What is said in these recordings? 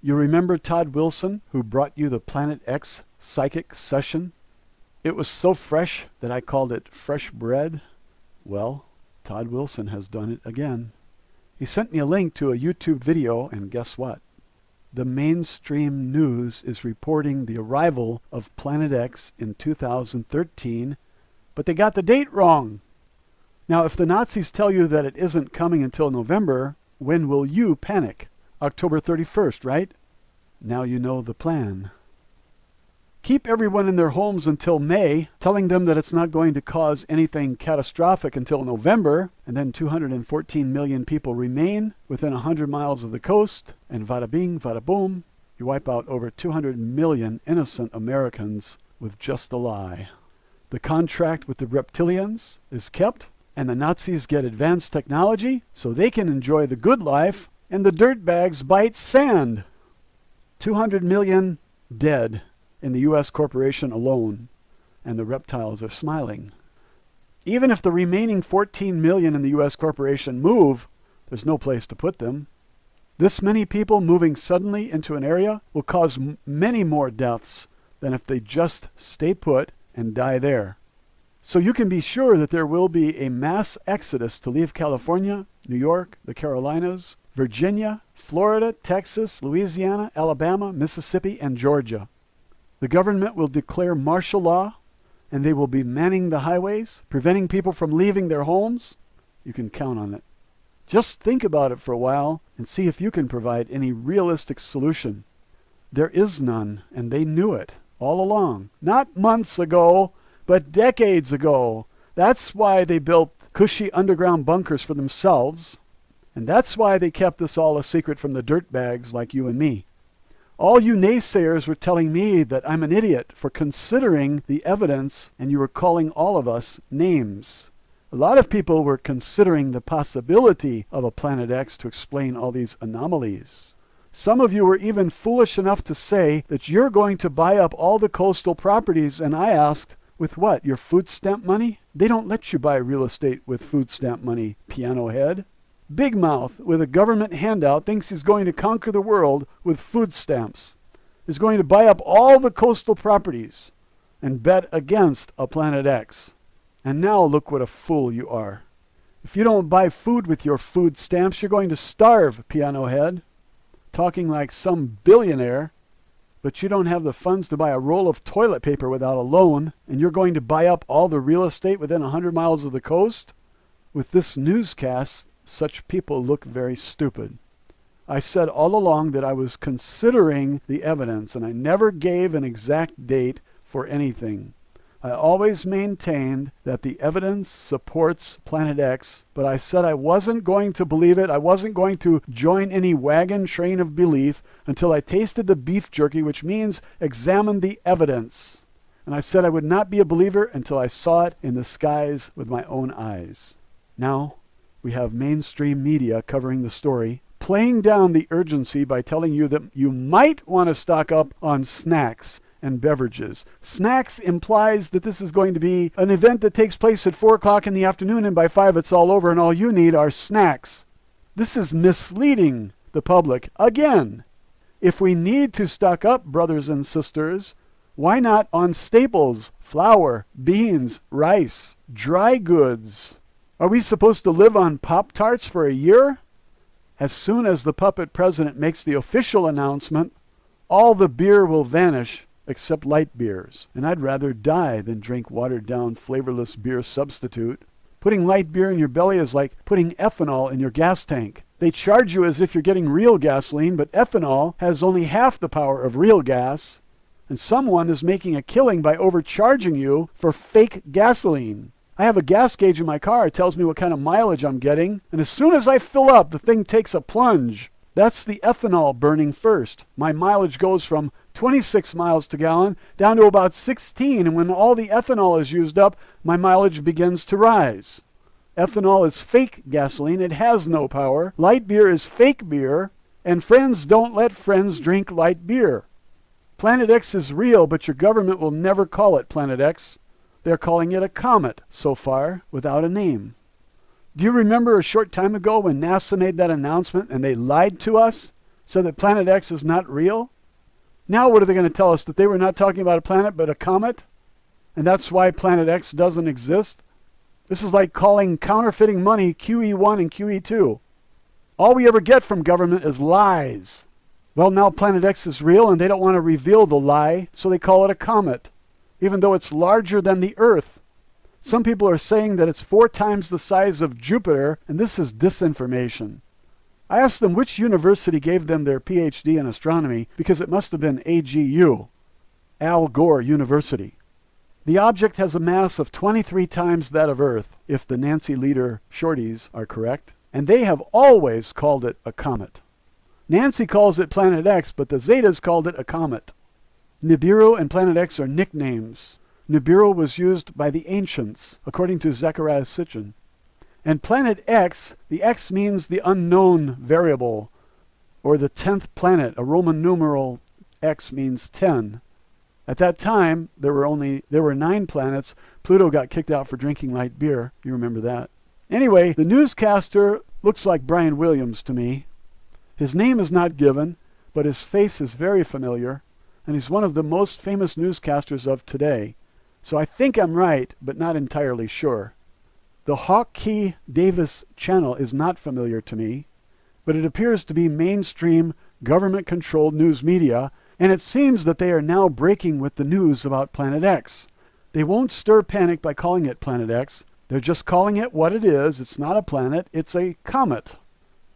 You remember Todd Wilson, who brought you the Planet X psychic session? It was so fresh that I called it fresh bread. Well, Todd Wilson has done it again. He sent me a link to a YouTube video, and guess what? The mainstream news is reporting the arrival of Planet X in 2013, but they got the date wrong. Now, if the Nazis tell you that it isn't coming until November, when will you panic? October 31st, right? Now you know the plan. Keep everyone in their homes until May, telling them that it's not going to cause anything catastrophic until November, and then 214 million people remain within 100 miles of the coast, and vada bing, vada boom, you wipe out over 200 million innocent Americans with just a lie. The contract with the reptilians is kept, and the Nazis get advanced technology so they can enjoy the good life, and the dirtbags bite sand. 200 million dead in the U.S. corporation alone, and the reptiles are smiling. Even if the remaining 14 million in the U.S. corporation move, there's no place to put them. This many people moving suddenly into an area will cause many more deaths than if they just stay put and die there. So you can be sure that there will be a mass exodus to leave California, New York, the Carolinas, Virginia, Florida, Texas, Louisiana, Alabama, Mississippi, and Georgia. The government will declare martial law, and they will be manning the highways, preventing people from leaving their homes. You can count on it. Just think about it for a while and see if you can provide any realistic solution. There is none, and they knew it all along. Not months ago, but decades ago. That's why they built cushy underground bunkers for themselves. And that's why they kept this all a secret from the dirtbags like you and me. All you naysayers were telling me that I'm an idiot for considering the evidence, and you were calling all of us names. A lot of people were considering the possibility of a Planet X to explain all these anomalies. Some of you were even foolish enough to say that you're going to buy up all the coastal properties, and I asked, with what, your food stamp money? They don't let you buy real estate with food stamp money, piano head. Big Mouth, with a government handout, thinks he's going to conquer the world with food stamps. He's going to buy up all the coastal properties and bet against a Planet X. And now look what a fool you are. If you don't buy food with your food stamps, you're going to starve, piano head. Talking like some billionaire, but you don't have the funds to buy a roll of toilet paper without a loan, and you're going to buy up all the real estate within 100 miles of the coast? With this newscast, such people look very stupid. I said all along that I was considering the evidence, and I never gave an exact date for anything. I always maintained that the evidence supports Planet X, but I said I wasn't going to believe it. I wasn't going to join any wagon train of belief until I tasted the beef jerky, which means examine the evidence. And I said I would not be a believer until I saw it in the skies with my own eyes. Now, we have mainstream media covering the story, playing down the urgency by telling you that you might want to stock up on snacks and beverages. Snacks implies that this is going to be an event that takes place at 4 o'clock in the afternoon, and by 5 it's all over, and all you need are snacks. This is misleading the public. Again, if we need to stock up, brothers and sisters, why not on staples, flour, beans, rice, dry goods? Are we supposed to live on Pop-Tarts for a year? As soon as the puppet president makes the official announcement, all the beer will vanish except light beers. And I'd rather die than drink watered-down, flavorless beer substitute. Putting light beer in your belly is like putting ethanol in your gas tank. They charge you as if you're getting real gasoline, but ethanol has only half the power of real gas. And someone is making a killing by overcharging you for fake gasoline. I have a gas gauge in my car. It tells me what kind of mileage I'm getting. And as soon as I fill up, the thing takes a plunge. That's the ethanol burning first. My mileage goes from 26 miles to gallon down to about 16. And when all the ethanol is used up, my mileage begins to rise. Ethanol is fake gasoline. It has no power. Light beer is fake beer. And friends don't let friends drink light beer. Planet X is real, but your government will never call it Planet X. They're calling it a comet so far, without a name. Do you remember a short time ago when NASA made that announcement and they lied to us? said that Planet X is not real? Now what are they going to tell us? That they were not talking about a planet but a comet? And that's why Planet X doesn't exist? This is like calling counterfeiting money QE1 and QE2. All we ever get from government is lies. Well, now Planet X is real and they don't want to reveal the lie, so they call it a comet, even though it's larger than the Earth. Some people are saying that it's 4 times the size of Jupiter, and this is disinformation. I asked them which university gave them their PhD in astronomy, because it must have been AGU, Al Gore University. The object has a mass of 23 times that of Earth, if the Nancy Leader shorties are correct, and they have always called it a comet. Nancy calls it Planet X, but the Zetas called it a comet. Nibiru and Planet X are nicknames. Nibiru was used by the ancients, according to Zecharia Sitchin. And Planet X, the X means the unknown variable, or the 10th planet. A Roman numeral X means 10. At that time, there were 9 planets. Pluto got kicked out for drinking light beer. You remember that. Anyway, the newscaster looks like Brian Williams to me. His name is not given, but his face is very familiar, and he's one of the most famous newscasters of today. So I think I'm right, but not entirely sure. The Hawk Key Davis channel is not familiar to me, but it appears to be mainstream government-controlled news media, and it seems that they are now breaking with the news about Planet X. They won't stir panic by calling it Planet X. They're just calling it what it is. It's not a planet, it's a comet.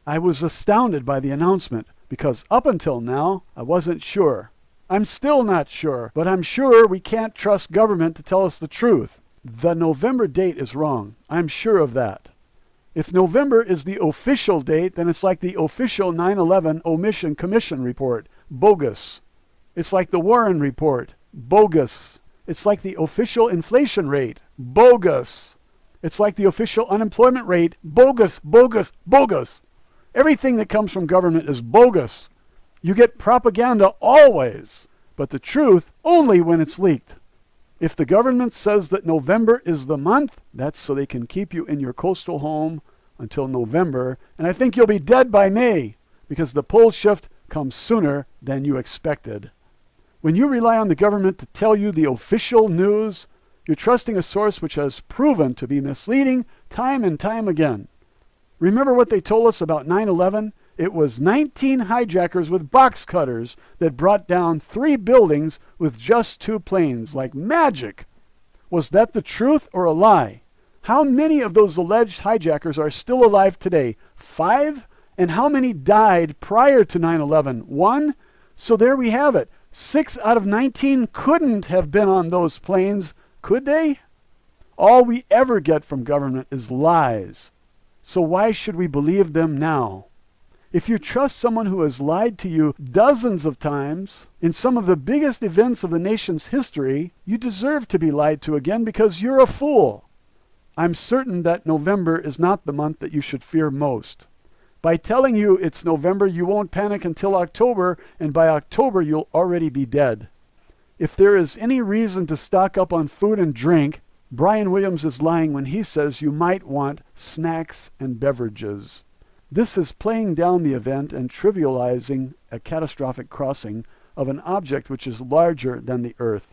I was astounded by the announcement, because up until now, I wasn't sure. I'm still not sure, but I'm sure we can't trust government to tell us the truth. The November date is wrong. I'm sure of that. If November is the official date, then it's like the official 9/11 Omission Commission report. Bogus. It's like the Warren report. Bogus. It's like the official inflation rate. Bogus. It's like the official unemployment rate. Bogus, bogus, bogus. Everything that comes from government is bogus. You get propaganda always, but the truth only when it's leaked. If the government says that November is the month, that's so they can keep you in your coastal home until November, and I think you'll be dead by May, because the pole shift comes sooner than you expected. When you rely on the government to tell you the official news, you're trusting a source which has proven to be misleading time and time again. Remember what they told us about 9/11? It was 19 hijackers with box cutters that brought down 3 buildings with just 2 planes, like magic. Was that the truth or a lie? How many of those alleged hijackers are still alive today? 5? And how many died prior to 9/11? 1? So there we have it. 6 out of 19 couldn't have been on those planes, could they? All we ever get from government is lies. So why should we believe them now? If you trust someone who has lied to you dozens of times in some of the biggest events of the nation's history, you deserve to be lied to again because you're a fool. I'm certain that November is not the month that you should fear most. By telling you it's November, you won't panic until October, and by October you'll already be dead. If there is any reason to stock up on food and drink, Brian Williams is lying when he says you might want snacks and beverages. This is playing down the event and trivializing a catastrophic crossing of an object which is larger than the Earth.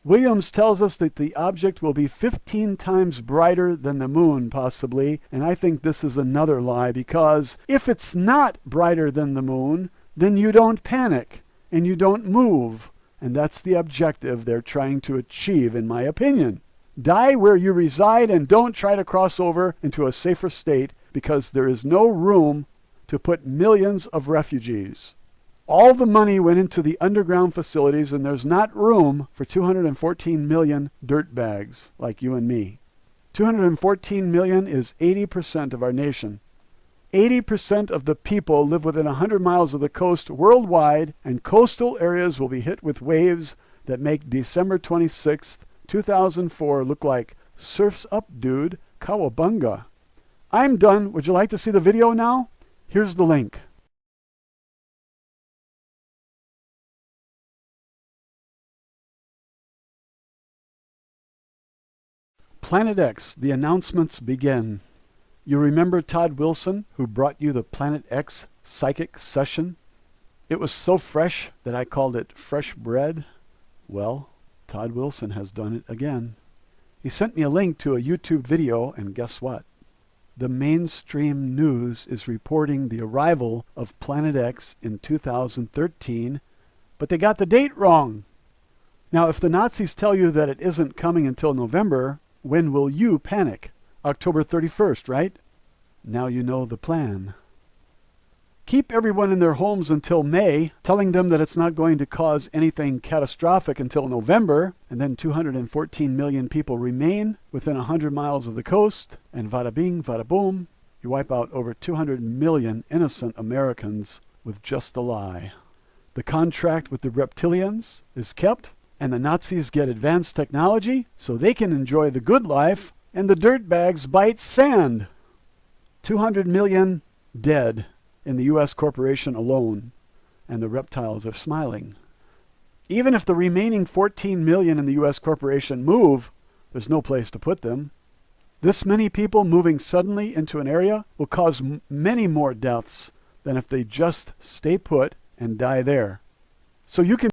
Williams tells us that the object will be 15 times brighter than the moon, possibly, and I think this is another lie, because if it's not brighter than the moon, then you don't panic and you don't move, and that's the objective they're trying to achieve, in my opinion. Die where you reside and don't try to cross over into a safer state, because there is no room to put millions of refugees. All the money went into the underground facilities, and there's not room for 214 million dirtbags like you and me. 214 million is 80% of our nation. 80% of the people live within 100 miles of the coast worldwide, and coastal areas will be hit with waves that make December 26th, 2004 look like surf's up, dude, cowabunga. I'm done. Would you like to see the video now? Here's the link. Planet X, the announcements begin. You remember Todd Wilson, who brought you the Planet X psychic session? It was so fresh that I called it fresh bread. Well, Todd Wilson has done it again. He sent me a link to a YouTube video, and guess what? The mainstream news is reporting the arrival of Planet X in 2013, but they got the date wrong. Now, if the Nazis tell you that it isn't coming until November, when will you panic? October 31st, right? Now you know the plan. Keep everyone in their homes until May, telling them that it's not going to cause anything catastrophic until November, and then 214 million people remain within 100 miles of the coast, and vada bing, vada boom, you wipe out over 200 million innocent Americans with just a lie. The contract with the reptilians is kept, and the Nazis get advanced technology so they can enjoy the good life, and the dirtbags bite sand. 200 million dead in the U.S. corporation alone, and the reptiles are smiling. Even if the remaining 14 million in the U.S. corporation move, there's no place to put them. This many people moving suddenly into an area will cause many more deaths than if they just stay put and die there. So you can